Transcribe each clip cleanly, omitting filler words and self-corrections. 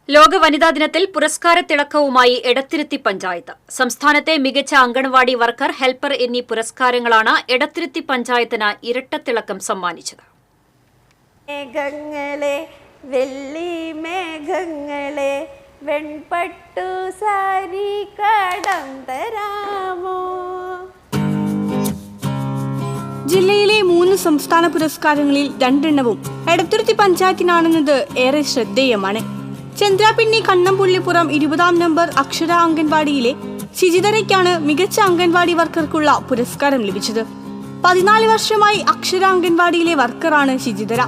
ലോക വനിതാ ദിനത്തിൽ പുരസ്കാരത്തിളക്കവുമായി എടത്തിരുത്തി പഞ്ചായത്ത്. സംസ്ഥാനത്തെ മികച്ച അങ്കണവാടി വർക്കർ, ഹെൽപ്പർ എന്നീ പുരസ്കാരങ്ങളാണ് എടത്തിരുത്തി പഞ്ചായത്തിന് ഇരട്ടത്തിളക്കം സമ്മാനിച്ചത്. മേഘങ്ങളെ വെള്ളി മേഘങ്ങളെ വെൺപട്ടു സാരി കടം തരാമോ. ജില്ലയിലെ 3 സംസ്ഥാന പുരസ്കാരങ്ങളിൽ 2 എടത്തിരുത്തി പഞ്ചായത്തിനാണെന്നത് ഏറെ ശ്രദ്ധേയമാണ്. ചന്ദ്രാപിണ്ണി കണ്ണംപുള്ളിപ്പുറം 20ാം നമ്പർ അക്ഷര അംഗൻവാടിയിലെ ശിജിതരയ്ക്കാണ് മികച്ച അംഗൻവാടി വർക്കർക്കുള്ള പുരസ്കാരം ലഭിച്ചത്. 14 വർഷമായി അക്ഷര അംഗൻവാടിയിലെ വർക്കറാണ് ശിജിതര.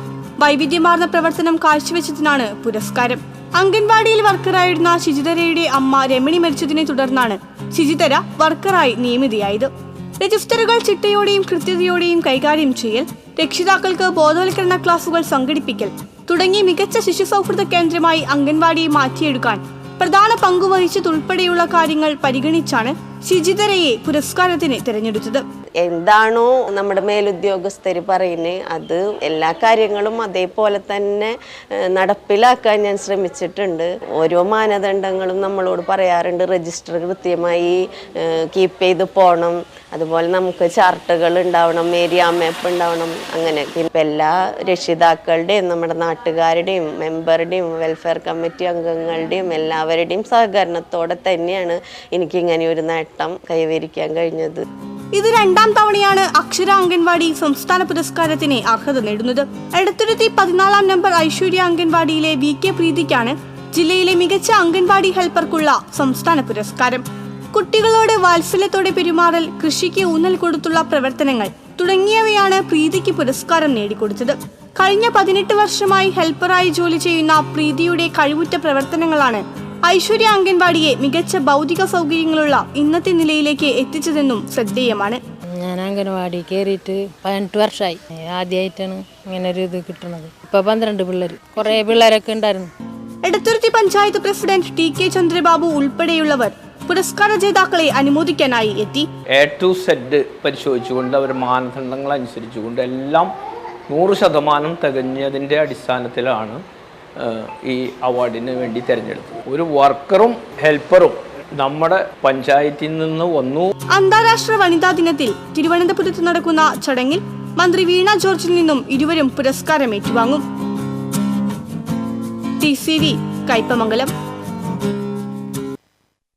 വൈവിധ്യമാർന്ന പ്രവർത്തനം കാഴ്ചവെച്ചതിനാണ് പുരസ്കാരം. അംഗൻവാടിയിൽ വർക്കറായിരുന്ന ശിജിതരയുടെ അമ്മ രമണി മരിച്ചതിനെ തുടർന്നാണ് ശിജിതര വർക്കറായി നിയമിതയായത്. രജിസ്റ്ററുകൾ ചിട്ടയോടെയും കൃത്യതയോടെയും കൈകാര്യം ചെയ്യൽ, രക്ഷിതാക്കൾക്ക് ബോധവൽക്കരണ ക്ലാസുകൾ സംഘടിപ്പിക്കൽ തുടങ്ങി മികച്ച ശിശു സൗഹൃദ കേന്ദ്രമായി അംഗൻവാടിയെ മാറ്റിയെടുക്കാൻ പ്രധാന പങ്കുവഹിച്ചതുൾപ്പെടെയുള്ള കാര്യങ്ങൾ പരിഗണിച്ചാണ് ശിജിതരയെ പുരസ്കാരത്തിന് തിരഞ്ഞെടുത്തത്. എന്താണോ നമ്മുടെ മേലുദ്യോഗസ്ഥർ പറയുന്നത് അത് എല്ലാ കാര്യങ്ങളും അതേപോലെ തന്നെ നടപ്പിലാക്കാൻ ഞാൻ ശ്രമിച്ചിട്ടുണ്ട്. ഓരോ മാനദണ്ഡങ്ങളും നമ്മളോട് പറയാറുണ്ട്. രജിസ്റ്റർ കൃത്യമായി കീപ്പ് ചെയ്ത് പോകണം, അതുപോലെ നമുക്ക് ചാർട്ടുകൾ ഉണ്ടാവണം, ഏരിയ മാപ്പ് ഉണ്ടാവണം. അങ്ങനെ ഇപ്പം എല്ലാ രക്ഷിതാക്കളുടെയും നമ്മുടെ നാട്ടുകാരുടെയും മെമ്പറുടെയും വെൽഫെയർ കമ്മിറ്റി അംഗങ്ങളുടെയും എല്ലാവരുടെയും സഹകരണത്തോടെ തന്നെയാണ് എനിക്കിങ്ങനെ ഒരു നേട്ടം കൈവരിക്കാൻ കഴിഞ്ഞത്. ഇത് 2ാം തവണയാണ് അക്ഷര അംഗൻവാടി സംസ്ഥാന പുരസ്കാരത്തിന് അർഹത നേടുന്നത്. എടത്തിരുത്തി 14ാം നമ്പർ ഐശ്വര്യ അംഗൻവാടിയിലെ VK പ്രീതിക്കാണ് ജില്ലയിലെ മികച്ച അംഗൻവാടി ഹെൽപ്പർക്കുള്ള സംസ്ഥാന പുരസ്കാരം. കുട്ടികളോട് വാത്സല്യത്തോടെ പെരുമാറൽ, കൃഷിക്ക് ഊന്നൽ കൊടുത്തുള്ള പ്രവർത്തനങ്ങൾ തുടങ്ങിയവയാണ് പ്രീതിക്ക് പുരസ്കാരം നേടിക്കൊടുത്തത്. കഴിഞ്ഞ 18 വർഷമായി ഹെൽപ്പറായി ജോലി ചെയ്യുന്ന പ്രീതിയുടെ കഴിവുറ്റ പ്രവർത്തനങ്ങളാണ് ഐശ്വര്യ അംഗൻവാടിയെ മികച്ച ഭൗതിക സൗകര്യങ്ങളുള്ള ഇന്നത്തെ നിലയിലേക്ക് എത്തിച്ചതെന്നും ശ്രദ്ധേയമാണ്. ഞാൻ അംഗൻവാടി കയറിയിട്ട് 18 വർഷമായി. ആദ്യമായിട്ടാണ് ഇങ്ങനെ ഒരു ഇത് കിട്ടുന്നത്. ഇപ്പൊ 12 പിള്ളേർ, കുറെ പിള്ളേരൊക്കെ ഉണ്ടായിരുന്നു. എടത്തിരുത്തി പഞ്ചായത്ത് പ്രസിഡന്റ് TK ചന്ദ്രബാബു ഉൾപ്പെടെയുള്ളവർ പുരസ്കാര ജേതാക്കളെ അനുമോദിക്കാനായി എത്തി. A to Z പരിശോധിച്ചുകൊണ്ട് അവർ മാനദണ്ഡങ്ങൾ അനുസരിച്ചുകൊണ്ട് എല്ലാം 100% തികഞ്ഞതിൻ്റെ അടിസ്ഥാനത്തിലാണ് ഈ അവാർഡിന് വേണ്ടി തിരഞ്ഞെടുത്തത്. ഒരു വർക്കറും ഹെൽപ്പറും നമ്മുടെ പഞ്ചായത്തിൽ നിന്ന് വന്നു. അന്താരാഷ്ട്ര വനിതാ ദിനത്തിൽ തിരുവനന്തപുരത്ത് നടക്കുന്ന ചടങ്ങിൽ മന്ത്രി വീണ ജോർജിൽ നിന്നും ഇരുവരും പുരസ്കാരം ഏറ്റുവാങ്ങും. TCV കയ്പമംഗലം.